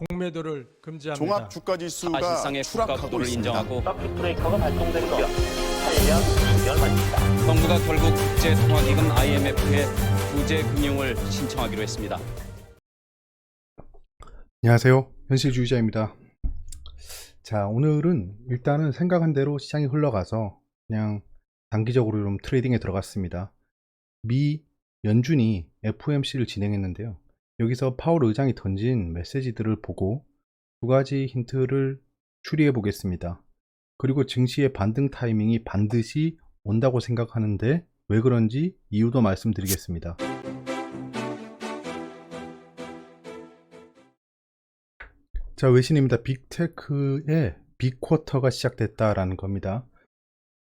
공매도를 금지합니다. 종합 주가 지수가 사실상의 국가 추락하고 구도를 있습니다. 인정하고 서킷 브레이커가 발동된 거 8년 2개월 만입니다. 정부가 결국 국제통화기금 IMF에 구제 금융을 신청하기로 했습니다. 안녕하세요, 현실주의자입니다. 자, 오늘은 일단은 생각한 대로 시장이 흘러가서 그냥 단기적으로 좀 트레이딩에 들어갔습니다. 미 연준이 FOMC를 진행했는데요, 여기서 파월 의장이 던진 메시지들을 보고 두 가지 힌트를 추리해 보겠습니다. 그리고 증시의 반등 타이밍이 반드시 온다고 생각하는데 왜 그런지 이유도 말씀드리겠습니다. 자, 외신입니다. 빅테크의 빅쿼터가 시작됐다라는 겁니다.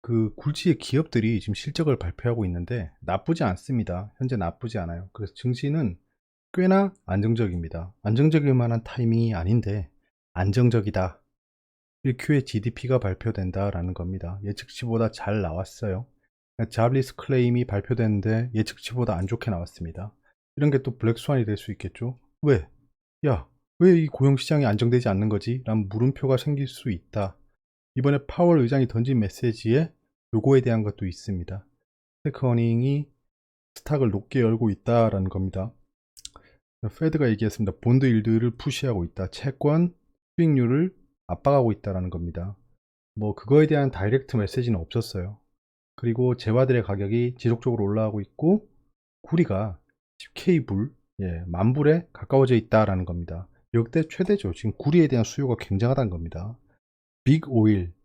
그 굴지의 기업들이 지금 실적을 발표하고 있는데 나쁘지 않습니다. 현재 나쁘지 않아요. 그래서 증시는 꽤나 안정적입니다. 안정적일 만한 타이밍이 아닌데 안정적이다. 1Q의 GDP가 발표된다라는 겁니다. 예측치보다 잘 나왔어요. 잡리스 클레임이 발표됐는데 예측치보다 안 좋게 나왔습니다. 이런 게 또 블랙스완이 될 수 있겠죠. 왜? 야, 왜 이 고용시장이 안정되지 않는 거지? 라는 물음표가 생길 수 있다. 이번에 파월 의장이 던진 메시지에 요거에 대한 것도 있습니다. 테크 어닝이 스탁을 높게 열고 있다라는 겁니다. 페드가 얘기했습니다. 본드 일드를 푸시하고 있다. 채권 수익률을 압박하고 있다라는 겁니다. 뭐 그거에 대한 다이렉트 메시지는 없었어요. 그리고 재화들의 가격이 지속적으로 올라가고 있고 구리가 10K 불, 만불에 가까워져 있다라는 겁니다. 역대 최대죠. 지금 구리에 대한 수요가 굉장하다는 겁니다. 빅 오일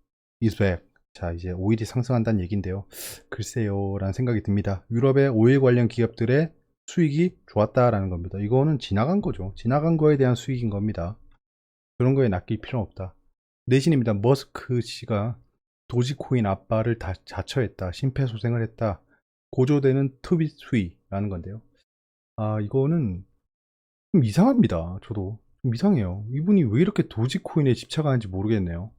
is back. 자, 이제 오일이 상승한다는 얘기인데요. 글쎄요 라는 생각이 듭니다. 유럽의 오일 관련 기업들의 수익이 좋았다라는 겁니다. 이거는 지나간 거죠. 지나간 거에 대한 수익인 겁니다. 그런 거에 낚일 필요는 없다. 내신입니다. 머스크 씨가 도지코인 아빠를 다 자처했다. 심폐소생을 했다. 고조되는 투빗 수위라는 건데요. 아, 이거는 좀 이상합니다. 저도 좀 이상해요. 이분이 왜 이렇게 도지코인에 집착하는지 모르겠네요.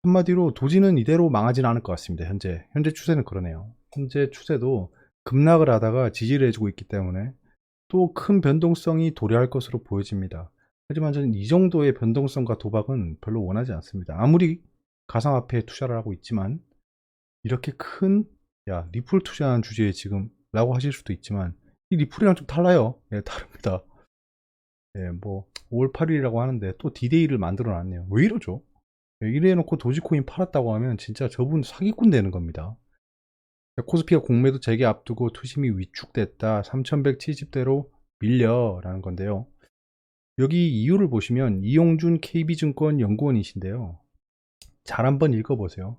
한마디로 도지는 이대로 망하진 않을 것 같습니다. 현재 추세는 그러네요. 현재 추세도 급락을 하다가 지지를 해주고 있기 때문에 또 큰 변동성이 도래할 것으로 보여집니다. 하지만 저는 이 정도의 변동성과 도박은 별로 원하지 않습니다. 아무리 가상화폐에 투자를 하고 있지만 이렇게 큰 리플 투자하는 주제에 지금 라고 하실 수도 있지만 이 리플이랑 좀 달라요. 다릅니다. 뭐 5월 8일이라고 하는데 또 디데이를 만들어 놨네요. 왜 이러죠? 이래 놓고 도지코인 팔았다고 하면 진짜 저분 사기꾼 되는 겁니다. 코스피가 공매도 재개 앞두고 투심이 위축됐다. 3170대로 밀려 라는 건데요. 여기 이유를 보시면 이용준 KB증권 연구원이신데요. 잘 한번 읽어보세요.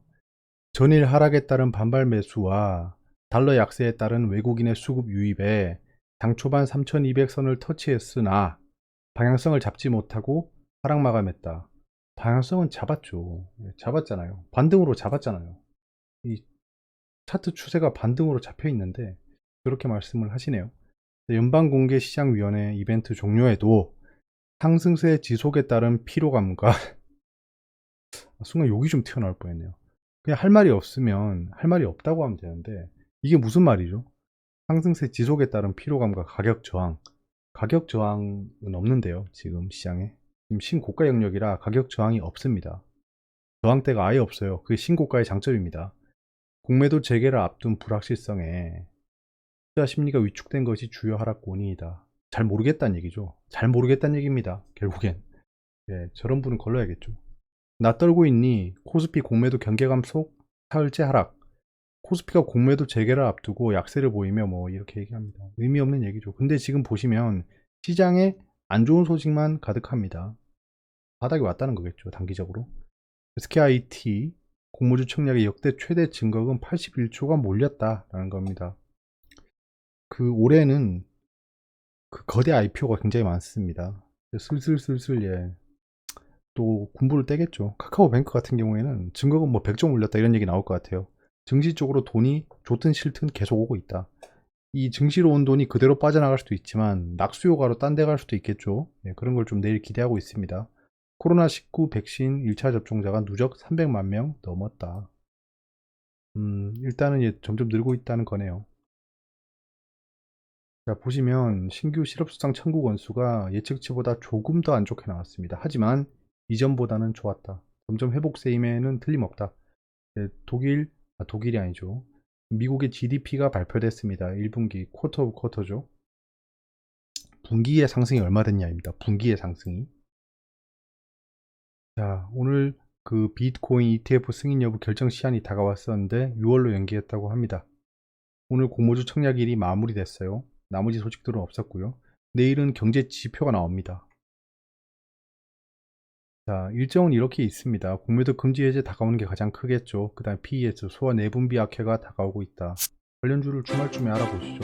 전일 하락에 따른 반발 매수와 달러 약세에 따른 외국인의 수급 유입에 장 초반 3200선을 터치했으나 방향성을 잡지 못하고 하락 마감했다. 방향성은 잡았죠. 잡았잖아요. 반등으로 잡았잖아요. 이 차트 추세가 반등으로 잡혀 있는데 그렇게 말씀을 하시네요. 연방공개시장위원회 이벤트 종료에도 상승세 지속에 따른 피로감과 순간 욕이 좀 튀어나올 뻔했네요. 그냥 할 말이 없으면 할 말이 없다고 하면 되는데 이게 무슨 말이죠? 상승세 지속에 따른 피로감과 가격 저항. 가격 저항은 없는데요. 지금 시장에 지금 신고가 영역이라 가격 저항이 없습니다. 저항대가 아예 없어요. 그게 신고가의 장점입니다. 공매도 재개를 앞둔 불확실성에 투자 심리가 위축된 것이 주요 하락 원인이다. 잘 모르겠다는 얘기죠. 잘 모르겠다는 얘기입니다. 결국엔 저런 분은 걸러야겠죠. 나 떨고 있니? 코스피 공매도 경계감 속 사흘째 하락. 코스피가 공매도 재개를 앞두고 약세를 보이며 뭐 이렇게 얘기합니다. 의미 없는 얘기죠. 근데 지금 보시면 시장에 안 좋은 소식만 가득합니다. 바닥이 왔다는 거겠죠. 단기적으로. SKIT 공모주 청약의 역대 최대 증거금 81조가 몰렸다라는 겁니다. 그 올해는 그 거대 IPO가 굉장히 많습니다. 슬슬슬슬 또 군부를 떼겠죠. 카카오뱅크 같은 경우에는 증거금 뭐 100조 몰렸다 이런 얘기 나올 것 같아요. 증시 쪽으로 돈이 좋든 싫든 계속 오고 있다. 이 증시로 온 돈이 그대로 빠져나갈 수도 있지만 낙수효과로 딴 데 갈 수도 있겠죠. 그런 걸 좀 내일 기대하고 있습니다. 코로나19 백신 1차 접종자가 누적 300만 명 넘었다. 일단은 점점 늘고 있다는 거네요. 자, 보시면 신규 실업수당 청구 건수가 예측치보다 조금 더 안 좋게 나왔습니다. 하지만 이전보다는 좋았다. 점점 회복세임에는 틀림없다. 네, 독일이 아니죠. 미국의 GDP가 발표됐습니다. 1분기 쿼터 오브 쿼터죠. 분기의 상승이 얼마 됐냐입니다. 분기의 상승이. 자, 오늘 그 비트코인 ETF 승인 여부 결정 시한이 다가왔었는데 6월로 연기했다고 합니다. 오늘 공모주 청약일이 마무리됐어요. 나머지 소식들은 없었고요. 내일은 경제 지표가 나옵니다. 자, 일정은 이렇게 있습니다. 공매도 금지 해제 다가오는 게 가장 크겠죠. 그 다음 PES, 소화 내분비 악화가 다가오고 있다. 관련주를 주말쯤에 알아보시죠.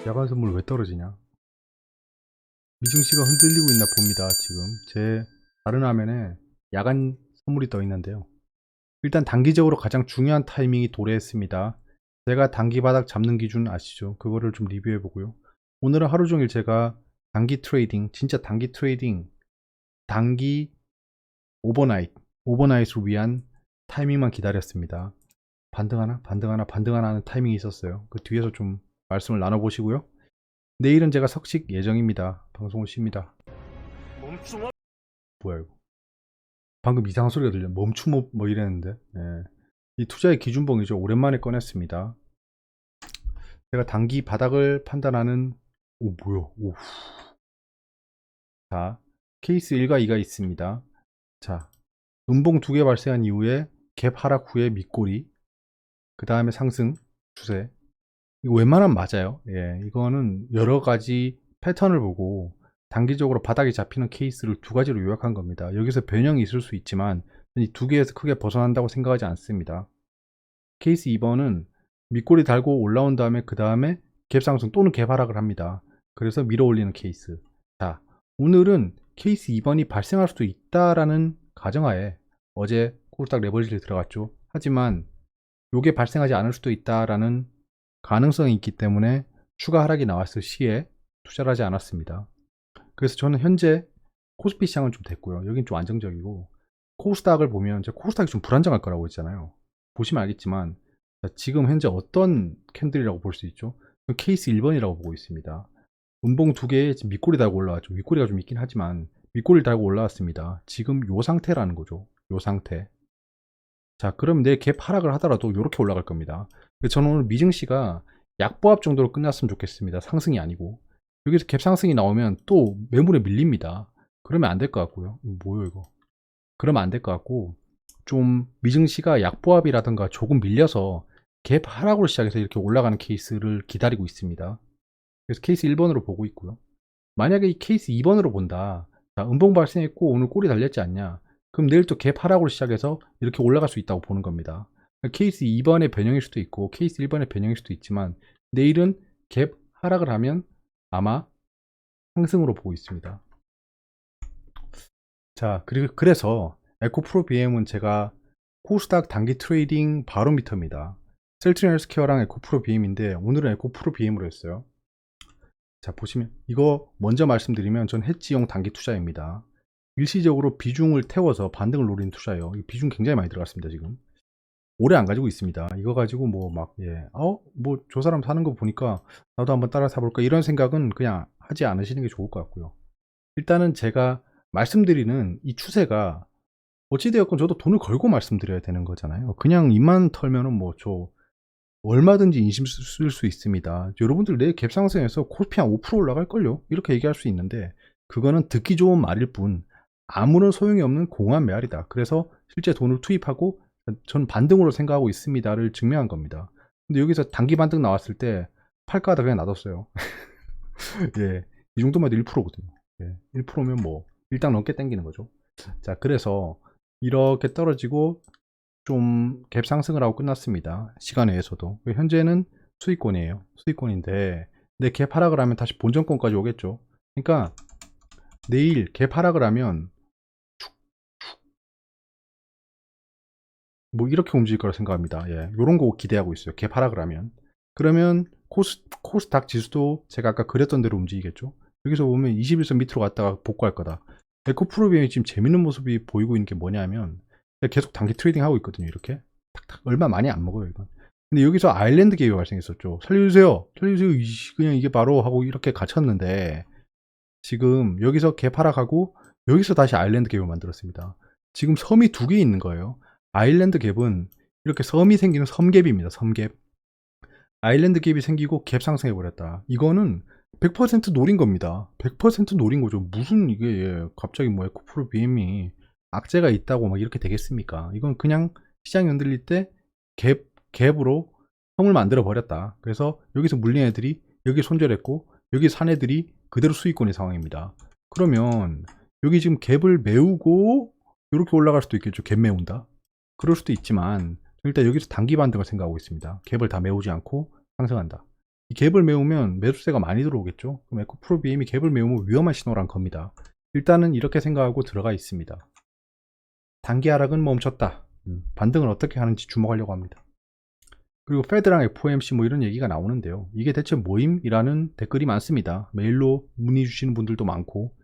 야간 선물 왜 떨어지냐? 미증시가 흔들리고 있나 봅니다. 지금 제 다른 화면에 야간 선물이 떠 있는데요. 일단 단기적으로 가장 중요한 타이밍이 도래했습니다. 제가 단기 바닥 잡는 기준 아시죠? 그거를 좀 리뷰해 보고요. 오늘은 하루 종일 제가 단기 트레이딩, 진짜 단기 트레이딩, 단기 오버나잇을 위한 타이밍만 기다렸습니다. 반등하나 하는 타이밍이 있었어요. 그 뒤에서 좀 말씀을 나눠보시고요. 내일은 제가 석식 예정입니다. 방송을 쉽니다. 뭐야 이거? 방금 이상한 소리가 들려. 멈춤업 뭐 이랬는데. 네. 이 투자의 기준봉이죠. 오랜만에 꺼냈습니다. 제가 단기 바닥을 판단하는 뭐야? 오. 자, 케이스 1과 2가 있습니다. 자, 음봉 2개 발생한 이후에 갭 하락 후에 밑꼬리, 그 다음에 상승 추세. 이거 웬만하면 맞아요. 예, 이거는 여러 가지 패턴을 보고 단기적으로 바닥이 잡히는 케이스를 두 가지로 요약한 겁니다. 여기서 변형이 있을 수 있지만 이 두 개에서 크게 벗어난다고 생각하지 않습니다. 케이스 2번은 밑꼬리 달고 올라온 다음에 그 다음에 갭 상승 또는 갭 하락을 합니다. 그래서 밀어 올리는 케이스. 자, 오늘은 케이스 2번이 발생할 수도 있다라는 가정하에 어제 코스닥 레버리지를 들어갔죠. 하지만 이게 발생하지 않을 수도 있다라는 가능성이 있기 때문에 추가 하락이 나왔을 시에 투자를 하지 않았습니다. 그래서 저는 현재 코스피 시장은 좀 됐고요. 여긴 좀 안정적이고, 코스닥을 보면 제가 코스닥이 좀 불안정할 거라고 했잖아요. 보시면 알겠지만 지금 현재 어떤 캔들이라고 볼 수 있죠? 케이스 1번이라고 보고 있습니다. 음봉 두 개에 밑꼬리 달고 올라왔죠. 윗꼬리가 좀 있긴 하지만 밑꼬리를 달고 올라왔습니다. 지금 요 상태라는 거죠. 요 상태. 자, 그럼 내 갭 하락을 하더라도 이렇게 올라갈 겁니다. 저는 오늘 미증시가 약보합 정도로 끝났으면 좋겠습니다. 상승이 아니고. 여기서 갭 상승이 나오면 또 매물에 밀립니다. 그러면 안 될 것 같고요. 뭐예요 이거? 그러면 안 될 것 같고, 좀 미증시가 약보합이라든가 조금 밀려서 갭 하락으로 시작해서 이렇게 올라가는 케이스를 기다리고 있습니다. 그래서 케이스 1번으로 보고 있고요. 만약에 이 케이스 2번으로 본다. 자, 음봉 발생했고 오늘 꼬리 달렸지 않냐? 그럼 내일 또 갭 하락으로 시작해서 이렇게 올라갈 수 있다고 보는 겁니다. 케이스 2번의 변형일 수도 있고 케이스 1번의 변형일 수도 있지만 내일은 갭 하락을 하면 아마 상승으로 보고 있습니다. 자, 그래서 에코프로 BM은 제가 코스닥 단기 트레이딩 바로미터입니다. 셀트리온 헬스케어랑 에코프로 BM인데 오늘은 에코프로 BM으로 했어요. 자, 보시면 이거 먼저 말씀드리면 전 해지용 단기 투자입니다. 일시적으로 비중을 태워서 반등을 노리는 투자예요. 이 비중 굉장히 많이 들어갔습니다. 지금 오래 안 가지고 있습니다. 이거 가지고 뭐 막 뭐 저 사람 사는 거 보니까 나도 한번 따라 사볼까 이런 생각은 그냥 하지 않으시는 게 좋을 것 같고요. 일단은 제가 말씀드리는 이 추세가 어찌되었건 저도 돈을 걸고 말씀드려야 되는 거잖아요. 그냥 입만 털면은 뭐 저 얼마든지 인심 쓸 수 있습니다. 여러분들 내일 갭 상승해서 코스피 한 5% 올라갈걸요? 이렇게 얘기할 수 있는데 그거는 듣기 좋은 말일 뿐 아무런 소용이 없는 공허한 메아리다. 그래서 실제 돈을 투입하고 전 반등으로 생각하고 있습니다를 증명한 겁니다. 근데 여기서 단기 반등 나왔을 때 팔까 하다 그냥 놔뒀어요. 예, 이 정도만 해도 1%거든요. 예, 1%면 뭐 일당 넘게 땡기는 거죠. 자, 그래서 이렇게 떨어지고 좀 갭 상승을 하고 끝났습니다. 시간 외에서도. 현재는 수익권이에요. 수익권인데 내 갭 하락을 하면 다시 본전권까지 오겠죠. 그러니까 내일 갭 하락을 하면 뭐 이렇게 움직일 거라 생각합니다. 예, 요런 거 기대하고 있어요. 갭 하락을 하면. 그러면 코스닥 지수도 제가 아까 그렸던 대로 움직이겠죠. 여기서 보면 21선 밑으로 갔다가 복구할 거다. 에코프로비엠이 지금 재밌는 모습이 보이고 있는 게 뭐냐면 계속 단기 트레이딩 하고 있거든요. 이렇게 탁탁 얼마 많이 안 먹어요. 이건 근데 여기서 아일랜드 갭이 발생했었죠. 살려주세요. 살려주세요. 그냥 이게 바로 하고 이렇게 갇혔는데 지금 여기서 갭 하락하고 여기서 다시 아일랜드 갭을 만들었습니다. 지금 섬이 두 개 있는 거예요. 아일랜드 갭은 이렇게 섬이 생기는 섬갭입니다. 섬갭. 아일랜드 갭이 생기고 갭 상승해 버렸다. 이거는 100% 노린 겁니다. 100% 노린 거죠. 무슨 이게 갑자기 뭐 에코프로 BM이 악재가 있다고 막 이렇게 되겠습니까? 이건 그냥 시장이 흔들릴 때 갭으로 섬을 만들어 버렸다. 그래서 여기서 물린 애들이 여기 손절했고 여기 산 애들이 그대로 수익권의 상황입니다. 그러면 여기 지금 갭을 메우고 이렇게 올라갈 수도 있겠죠. 갭 메운다. 그럴 수도 있지만 일단 여기서 단기 반등을 생각하고 있습니다. 갭을 다 메우지 않고 상승한다. 이 갭을 메우면 매수세가 많이 들어오겠죠. 그럼 에코프로 BM이 갭을 메우면 위험한 신호란 겁니다. 일단은 이렇게 생각하고 들어가 있습니다. 단기 하락은 멈췄다. 반등을 어떻게 하는지 주목하려고 합니다. 그리고 페드랑 FOMC 뭐 이런 얘기가 나오는데요. 이게 대체 뭐임이라는 댓글이 많습니다. 메일로 문의 주시는 분들도 많고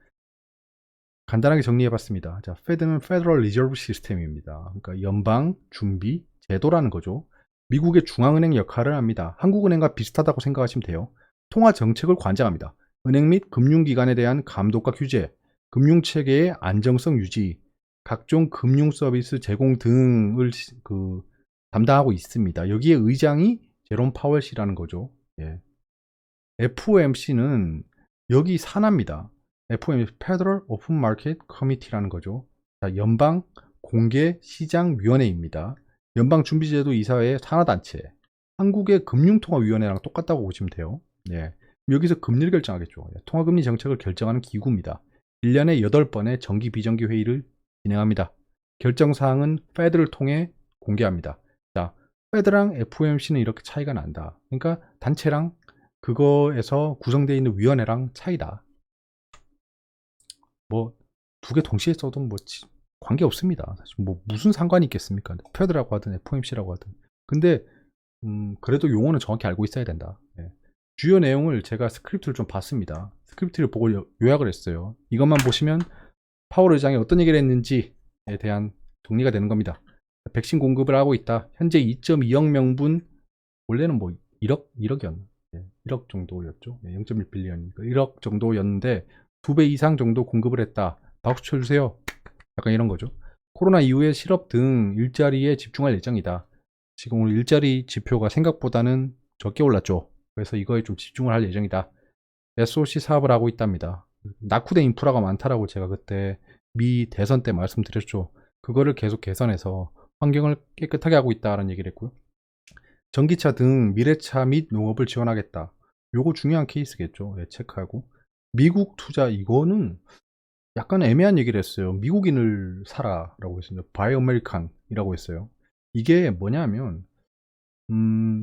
간단하게 정리해봤습니다. 자, 페드는 Federal Reserve System입니다. 그러니까 연방 준비 제도라는 거죠. 미국의 중앙은행 역할을 합니다. 한국은행과 비슷하다고 생각하시면 돼요. 통화 정책을 관장합니다. 은행 및 금융기관에 대한 감독과 규제, 금융체계의 안정성 유지, 각종 금융 서비스 제공 등을 담당하고 있습니다. 여기에 의장이 제롬 파월 씨라는 거죠. 예. FOMC는 여기 산하입니다. FOMC Federal Open Market Committee라는 거죠. 자, 연방 공개 시장 위원회입니다. 연방 준비제도 이사회의 산하단체. 한국의 금융통화위원회랑 똑같다고 보시면 돼요. 예. 여기서 금리를 결정하겠죠. 통화금리 정책을 결정하는 기구입니다. 1년에 8번의 정기 비정기 회의를 진행합니다. 결정사항은 페드를 통해 공개합니다. 자, 페드랑 FOMC는 이렇게 차이가 난다. 그러니까 단체랑 그거에서 구성되어 있는 위원회랑 차이다. 뭐 두 개 동시에 써도 뭐 관계 없습니다. 사실 뭐 무슨 상관이 있겠습니까? 페드라고 하든 FOMC라고 하든. 근데 그래도 용어는 정확히 알고 있어야 된다. 예. 주요 내용을 제가 스크립트를 좀 봤습니다. 스크립트를 보고 요약을 했어요. 이것만 보시면 파월 의장이 어떤 얘기를 했는지에 대한 정리가 되는 겁니다. 백신 공급을 하고 있다. 현재 2.2억 명분, 원래는 뭐 1억이었나? 1억 정도였죠. 0.1빌리언이니까 1억 정도였는데 2배 이상 정도 공급을 했다. 박수 쳐주세요. 약간 이런 거죠. 코로나 이후에 실업 등 일자리에 집중할 예정이다. 지금 오늘 일자리 지표가 생각보다는 적게 올랐죠. 그래서 이거에 좀 집중을 할 예정이다. SOC 사업을 하고 있답니다. 낙후된 인프라가 많다라고 제가 그때 미 대선 때 말씀드렸죠. 그거를 계속 개선해서 환경을 깨끗하게 하고 있다는 얘기를 했고요. 전기차 등 미래차 및 농업을 지원하겠다. 요거 중요한 케이스겠죠. 예, 체크하고. 미국 투자, 이거는 약간 애매한 얘기를 했어요. 미국인을 사라라고 했습니다. 바이 아메리칸이라고 했어요. 이게 뭐냐면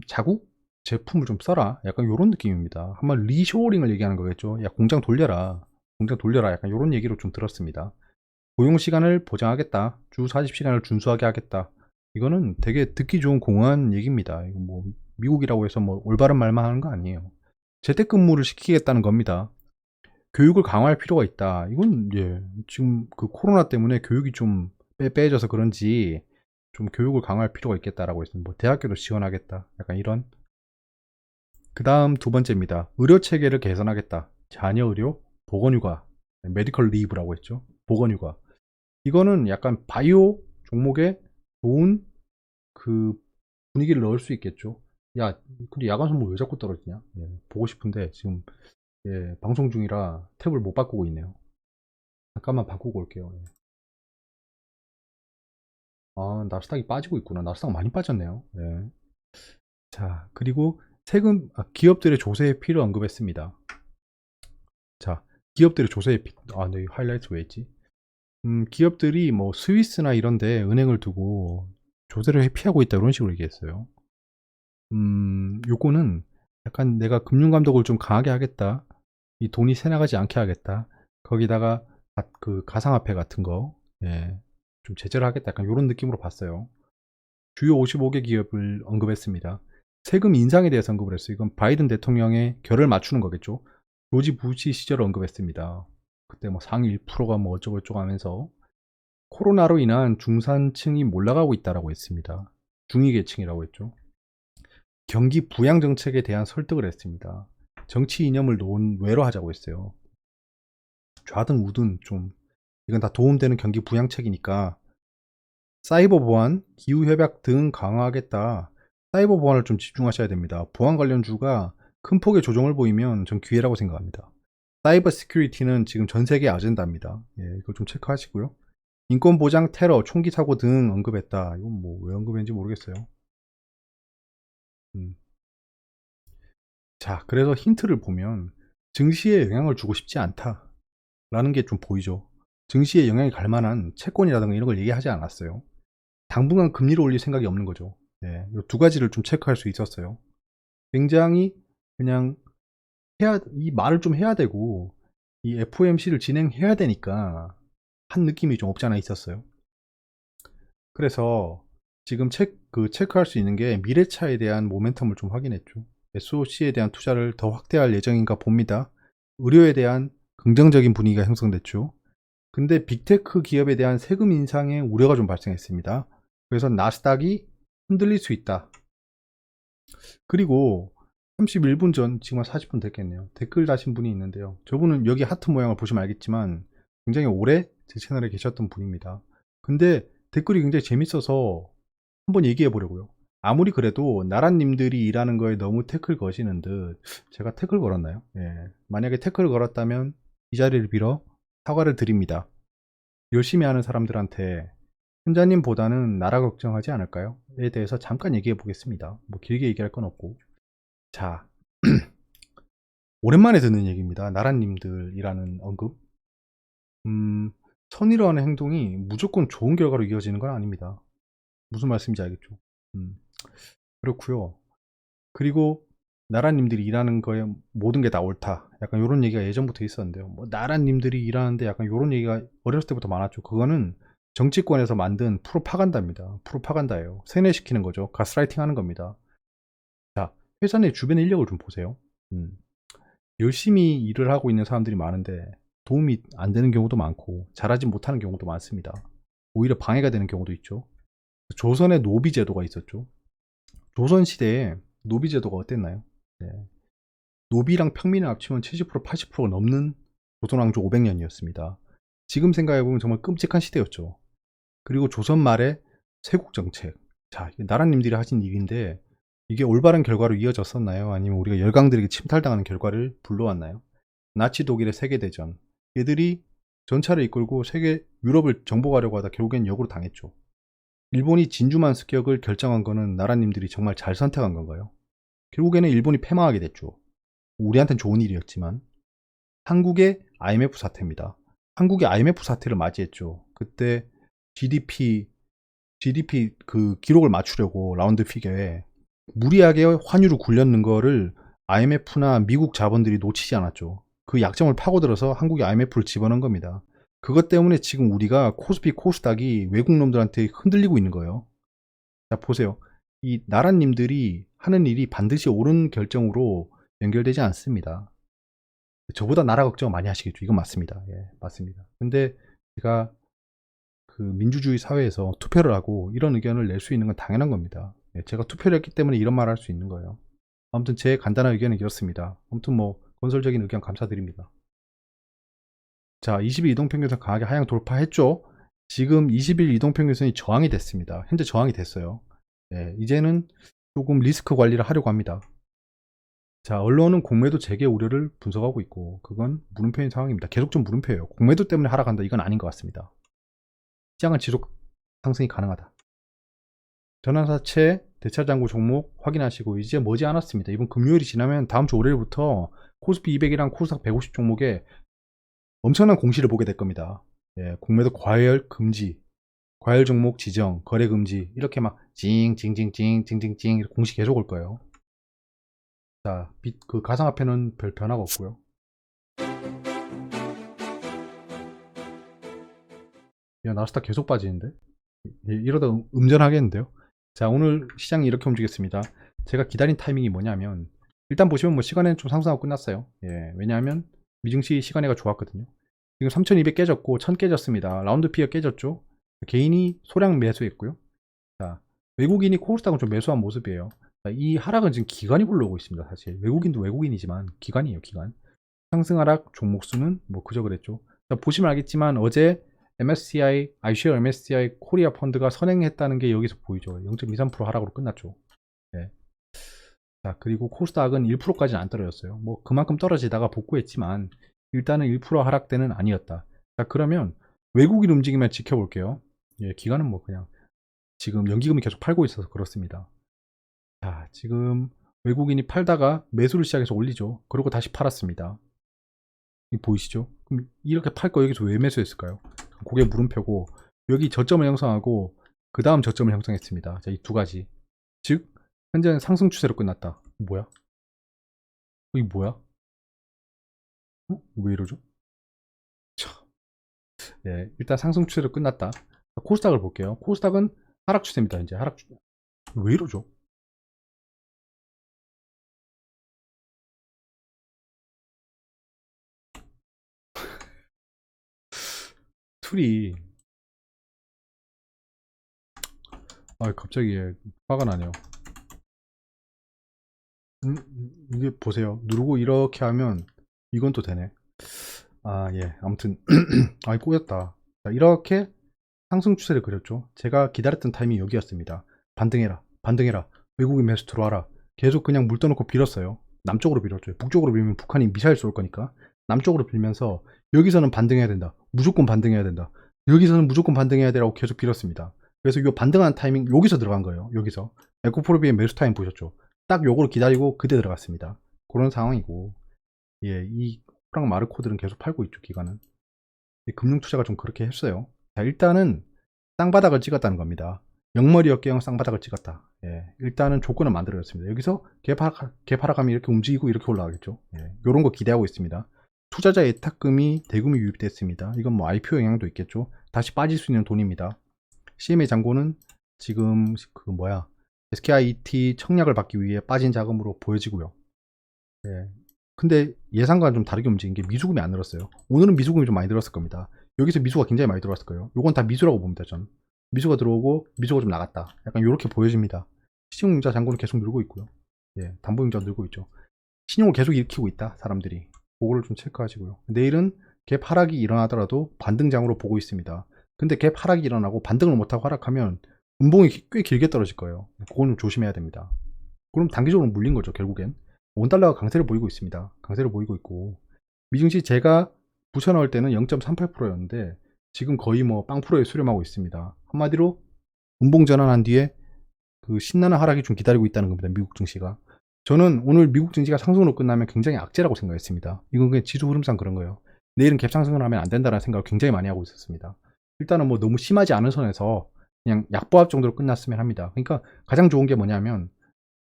자국 제품을 좀 써라. 약간 이런 느낌입니다. 한번 리쇼어링을 얘기하는 거겠죠. 야, 공장 돌려라. 공장 돌려라. 약간 이런 얘기로 좀 들었습니다. 고용 시간을 보장하겠다. 주 40시간을 준수하게 하겠다. 이거는 되게 듣기 좋은 공허한 얘기입니다. 이거 뭐 미국이라고 해서 뭐 올바른 말만 하는 거 아니에요. 재택근무를 시키겠다는 겁니다. 교육을 강화할 필요가 있다. 이건 예, 지금 그 코로나 때문에 교육이 좀 빼져서 그런지 좀 교육을 강화할 필요가 있겠다라고 했습니다. 뭐 대학교도 지원하겠다. 약간 이런. 그 다음 두 번째입니다. 의료 체계를 개선하겠다. 자녀 의료, 보건휴가, 메디컬 리브라고 했죠. 보건휴가. 이거는 약간 바이오 종목에 좋은 그 분위기를 넣을 수 있겠죠. 야, 근데 야간 선물 왜 자꾸 떨어지냐? 예, 보고 싶은데 지금 예, 방송 중이라 탭을 못 바꾸고 있네요. 잠깐만 바꾸고 올게요. 예. 아, 나스닥이 빠지고 있구나. 나스닥 많이 빠졌네요. 예. 자, 그리고 세금, 기업들의 조세의 피를 언급했습니다. 자, 기업들의 조세의 피, 네, 하이라이트 왜 했지? 기업들이 뭐 스위스나 이런데 은행을 두고 조세를 회피하고 있다 이런 식으로 얘기했어요. 요거는 약간 내가 금융감독을 좀 강하게 하겠다. 이 돈이 새나가지 않게 하겠다. 거기다가 그 가상화폐 같은 거, 예, 좀 제재를 하겠다. 약간 이런 느낌으로 봤어요. 주요 55개 기업을 언급했습니다. 세금 인상에 대해서 언급을 했어요. 이건 바이든 대통령의 결을 맞추는 거겠죠. 조지 부시 시절을 언급했습니다. 그때 뭐 상위 1%가 뭐 어쩌고저쩌고 하면서 코로나로 인한 중산층이 몰락하고 있다라고 했습니다. 중위계층이라고 했죠. 경기 부양 정책에 대한 설득을 했습니다. 정치 이념을 논외로 하자고 했어요. 좌든 우든 좀 이건 다 도움되는 경기 부양책이니까 사이버 보안, 기후 협약 등 강화하겠다. 사이버 보안을 좀 집중하셔야 됩니다. 보안 관련주가 큰 폭의 조정을 보이면 전 기회라고 생각합니다. 사이버 시큐리티는 지금 전 세계 아젠다입니다. 예, 이거 좀 체크하시고요. 인권 보장, 테러, 총기 사고 등 언급했다. 이건 뭐 왜 언급했는지 모르겠어요. 자, 그래서 힌트를 보면 증시에 영향을 주고 싶지 않다라는 게 좀 보이죠. 증시에 영향이 갈 만한 채권이라든가 이런 걸 얘기하지 않았어요. 당분간 금리를 올릴 생각이 없는 거죠. 네, 이 두 가지를 좀 체크할 수 있었어요. 굉장히 그냥 이 말을 좀 해야 되고 이 FOMC를 진행해야 되니까 한 느낌이 좀 없지 않아 있었어요. 그래서 지금 체크할 수 있는 게 미래차에 대한 모멘텀을 좀 확인했죠. SOC에 대한 투자를 더 확대할 예정인가 봅니다. 의료에 대한 긍정적인 분위기가 형성됐죠. 근데 빅테크 기업에 대한 세금 인상의 우려가 좀 발생했습니다. 그래서 나스닥이 흔들릴 수 있다. 그리고 31분 전, 지금 한 40분 됐겠네요. 댓글 다신 분이 있는데요. 저분은 여기 하트 모양을 보시면 알겠지만 굉장히 오래 제 채널에 계셨던 분입니다. 근데 댓글이 굉장히 재밌어서 한번 얘기해 보려고요. 아무리 그래도 나라님들이 일하는 거에 너무 태클 거시는 듯 제가 태클 걸었나요? 예. 만약에 태클을 걸었다면 이 자리를 빌어 사과를 드립니다. 열심히 하는 사람들한테 혼자님보다는 나라 걱정하지 않을까요? 에 대해서 잠깐 얘기해 보겠습니다. 뭐 길게 얘기할 건 없고. 자, 오랜만에 듣는 얘기입니다. 나라님들이라는 언급. 선의로하는 행동이 무조건 좋은 결과로 이어지는 건 아닙니다. 무슨 말씀인지 알겠죠? 그렇고요. 그리고 나라님들이 일하는 거에 모든 게 다 옳다. 약간 이런 얘기가 예전부터 있었는데요. 뭐 나라님들이 일하는데 약간 이런 얘기가 어렸을 때부터 많았죠. 그거는 정치권에서 만든 프로파간다입니다. 프로파간다예요. 세뇌시키는 거죠. 가스라이팅 하는 겁니다. 자, 회사 내 주변의 인력을 좀 보세요. 열심히 일을 하고 있는 사람들이 많은데 도움이 안 되는 경우도 많고 잘하지 못하는 경우도 많습니다. 오히려 방해가 되는 경우도 있죠. 조선의 노비 제도가 있었죠. 조선 시대에 노비 제도가 어땠나요? 네. 노비랑 평민을 합치면 70% 80%가 넘는 조선 왕조 500년이었습니다. 지금 생각해보면 정말 끔찍한 시대였죠. 그리고 조선 말에 세국 정책. 자, 나라님들이 하신 일인데 이게 올바른 결과로 이어졌었나요? 아니면 우리가 열강들에게 침탈당하는 결과를 불러왔나요? 나치 독일의 세계대전. 얘들이 전차를 이끌고 유럽을 정복하려고 하다 결국엔 역으로 당했죠. 일본이 진주만 습격을 결정한 거는 나라님들이 정말 잘 선택한 건가요? 결국에는 일본이 패망하게 됐죠. 우리한테는 좋은 일이었지만. 한국의 IMF 사태입니다. 한국이 IMF 사태를 맞이했죠. 그때 GDP 그 기록을 맞추려고 라운드 피겨에 무리하게 환율을 굴렸는 거를 IMF나 미국 자본들이 놓치지 않았죠. 그 약점을 파고들어서 한국이 IMF를 집어넣은 겁니다. 그것 때문에 지금 우리가 코스피, 코스닥이 외국 놈들한테 흔들리고 있는 거예요. 자, 보세요. 이 나라님들이 하는 일이 반드시 옳은 결정으로 연결되지 않습니다. 저보다 나라 걱정 많이 하시겠죠. 이건 맞습니다. 예, 맞습니다. 근데 제가 그 민주주의 사회에서 투표를 하고 이런 의견을 낼 수 있는 건 당연한 겁니다. 예, 제가 투표를 했기 때문에 이런 말을 할 수 있는 거예요. 아무튼 제 간단한 의견은 이렇습니다. 아무튼 뭐 건설적인 의견 감사드립니다. 자, 20일 이동평균선 강하게 하향 돌파했죠. 지금 20일 이동평균선이 저항이 됐습니다. 현재 저항이 됐어요. 예, 이제는 조금 리스크 관리를 하려고 합니다. 자, 언론은 공매도 재개 우려를 분석하고 있고 그건 물음표인 상황입니다. 계속 좀 물음표예요. 공매도 때문에 하락한다 이건 아닌 것 같습니다. 시장은 지속 상승이 가능하다. 전환사채 대차장구 종목 확인하시고 이제 머지않았습니다. 이번 금요일이 지나면 다음 주 월요일부터 코스피 200이랑 코스닥 150 종목에 엄청난 공시를 보게 될 겁니다. 예, 공매도 과열 금지, 과열 종목 지정, 거래 금지 이렇게 막 징징징징 공시 계속 올 거예요. 자, 그 가상화폐는 별 변화가 없고요. 야, 나스닥 계속 빠지는데? 이러다 음전하겠는데요? 자, 오늘 시장이 이렇게 움직였습니다. 제가 기다린 타이밍이 뭐냐면 일단 보시면 뭐 시간에는 좀 상승하고 끝났어요. 예, 왜냐하면 미증시 시간에가 좋았거든요. 지금 3200 깨졌고 1000 깨졌습니다. 라운드 피어 깨졌죠. 개인이 소량 매수했고요. 자, 외국인이 코스닥은 좀 매수한 모습이에요. 자, 이 하락은 지금 기관이 불러오고 있습니다. 사실 외국인도 외국인이지만 기관이에요, 기관. 상승 하락 종목 수는 뭐 그저 그랬죠. 자, 보시면 알겠지만 어제 MSCI, iShares MSCI 코리아 펀드가 선행했다는 게 여기서 보이죠. 0.23% 하락으로 끝났죠. 네. 자, 그리고 코스닥은 1%까지는 안 떨어졌어요. 뭐 그만큼 떨어지다가 복구했지만 일단은 1% 하락대는 아니었다. 자, 그러면 외국인 움직임을 지켜볼게요. 예, 기관은 뭐 그냥 지금 연기금이 계속 팔고 있어서 그렇습니다. 자, 지금 외국인이 팔다가 매수를 시작해서 올리죠. 그리고 다시 팔았습니다. 이 보이시죠? 그럼 이렇게 팔 거 여기서 왜 매수했을까요? 고개 물음표고 여기 저점을 형성하고 그 다음 저점을 형성했습니다. 자, 이 두 가지. 즉 현재는 상승 추세로 끝났다. 뭐야? 이게 뭐야? 왜 이러죠? 참. 예, 일단 상승 추세로 끝났다. 코스닥을 볼게요. 코스닥은 하락 추세입니다. 이제 하락 추세. 왜 이러죠? 툴이 갑자기 화가 나네요. 이게 보세요. 누르고 이렇게 하면 이건 또 되네. 예. 아무튼 꼬였다. 자, 이렇게 상승 추세를 그렸죠. 제가 기다렸던 타이밍이 여기였습니다. 반등해라, 반등해라, 외국인 매수 들어와라. 계속 그냥 물 떠놓고 빌었어요. 남쪽으로 빌었죠. 북쪽으로 빌면 북한이 미사일 쏠 거니까 남쪽으로 빌면서 여기서는 반등해야 된다, 무조건 반등해야 된다, 여기서는 무조건 반등해야 되라고 계속 빌었습니다. 그래서 이 반등하는 타이밍 여기서 들어간 거예요. 여기서 에코프로비의 매수 타임 보셨죠? 딱 요거를 기다리고 그때 들어갔습니다. 그런 상황이고, 예, 이 호랑 마르코들은 계속 팔고 있죠. 기간은 금융투자가 좀 그렇게 했어요. 자, 일단은 쌍바닥을 찍었다는 겁니다. 영머리 어깨형 쌍바닥을 찍었다. 예, 일단은 조건을 만들어졌습니다. 여기서 개파라감이 이렇게 움직이고 이렇게 올라가겠죠. 예, 요런 거 기대하고 있습니다. 투자자 예탁금이 대금이 유입됐습니다. 이건 뭐 IPO 영향도 있겠죠. 다시 빠질 수 있는 돈입니다. CMA 잔고는 지금 SKIT 청약을 받기 위해 빠진 자금으로 보여지고요. 예, 근데 예상과는 좀 다르게 움직인 게 미수금이 안 늘었어요. 오늘은 미수금이 좀 많이 늘었을 겁니다. 여기서 미수가 굉장히 많이 들어왔을 거예요. 요건 다 미수라고 봅니다. 전 미수가 들어오고 미수가 좀 나갔다. 약간 이렇게 보여집니다. 신용융자 잔고는 계속 늘고 있고요. 예, 담보융자 늘고 있죠. 신용을 계속 일으키고 있다. 사람들이 그거를 좀 체크하시고요. 내일은 갭 하락이 일어나더라도 반등장으로 보고 있습니다. 근데 갭 하락이 일어나고 반등을 못하고 하락하면 음봉이 꽤 길게 떨어질 거예요. 그건 좀 조심해야 됩니다. 그럼 단기적으로 물린 거죠. 결국엔 원달러가 강세를 보이고 있습니다. 강세를 보이고 있고, 미증시 제가 붙여넣을 때는 0.38%였는데 지금 거의 뭐 빵프로에 수렴하고 있습니다. 한마디로 음봉 전환한 뒤에 그 신나는 하락이 좀 기다리고 있다는 겁니다. 미국 증시가. 저는 오늘 미국 증시가 상승으로 끝나면 굉장히 악재라고 생각했습니다. 이건 그냥 지수 흐름상 그런 거예요. 내일은 갭 상승을 하면 안 된다는 생각을 굉장히 많이 하고 있었습니다. 일단은 뭐 너무 심하지 않은 선에서 그냥 약보합 정도로 끝났으면 합니다. 그러니까 가장 좋은 게 뭐냐면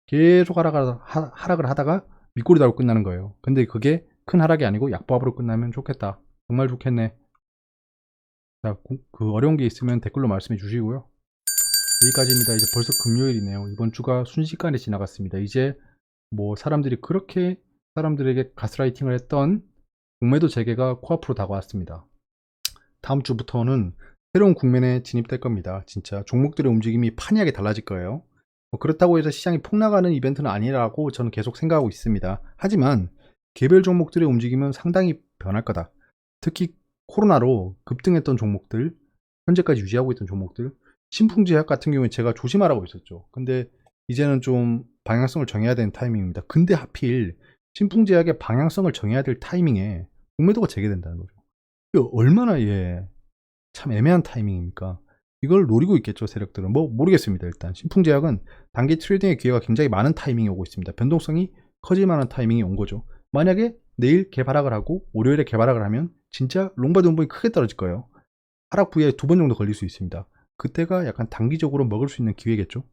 계속 하락을 하다가 밑꼬리 달고 끝나는 거예요. 근데 그게 큰 하락이 아니고 약보합으로 끝나면 좋겠다. 정말 좋겠네. 자, 그 어려운 게 있으면 댓글로 말씀해 주시고요. 여기까지입니다. 이제 벌써 금요일이네요. 이번 주가 순식간에 지나갔습니다. 이제 뭐 사람들이 그렇게 사람들에게 가스라이팅을 했던 공매도 재개가 코앞으로 다가왔습니다. 다음 주부터는 새로운 국면에 진입될 겁니다. 진짜 종목들의 움직임이 판이하게 달라질 거예요. 그렇다고 해서 시장이 폭락하는 이벤트는 아니라고 저는 계속 생각하고 있습니다. 하지만 개별 종목들의 움직임은 상당히 변할 거다. 특히 코로나로 급등했던 종목들, 현재까지 유지하고 있던 종목들, 신풍제약 같은 경우에 제가 조심하라고 했었죠. 근데 이제는 좀 방향성을 정해야 되는 타이밍입니다. 근데 하필 신풍제약의 방향성을 정해야 될 타이밍에 공매도가 재개된다는 거죠. 이거 얼마나 참 애매한 타이밍입니까? 이걸 노리고 있겠죠, 세력들은. 뭐 모르겠습니다. 일단 신풍제약은 단기 트레이딩의 기회가 굉장히 많은 타이밍이 오고 있습니다. 변동성이 커질 만한 타이밍이 온 거죠. 만약에 내일 개발학을 하고 월요일에 개발학을 하면 진짜 롱바드 운봉이 크게 떨어질 거예요. 하락 부위에 2번 정도 걸릴 수 있습니다. 그때가 약간 단기적으로 먹을 수 있는 기회겠죠.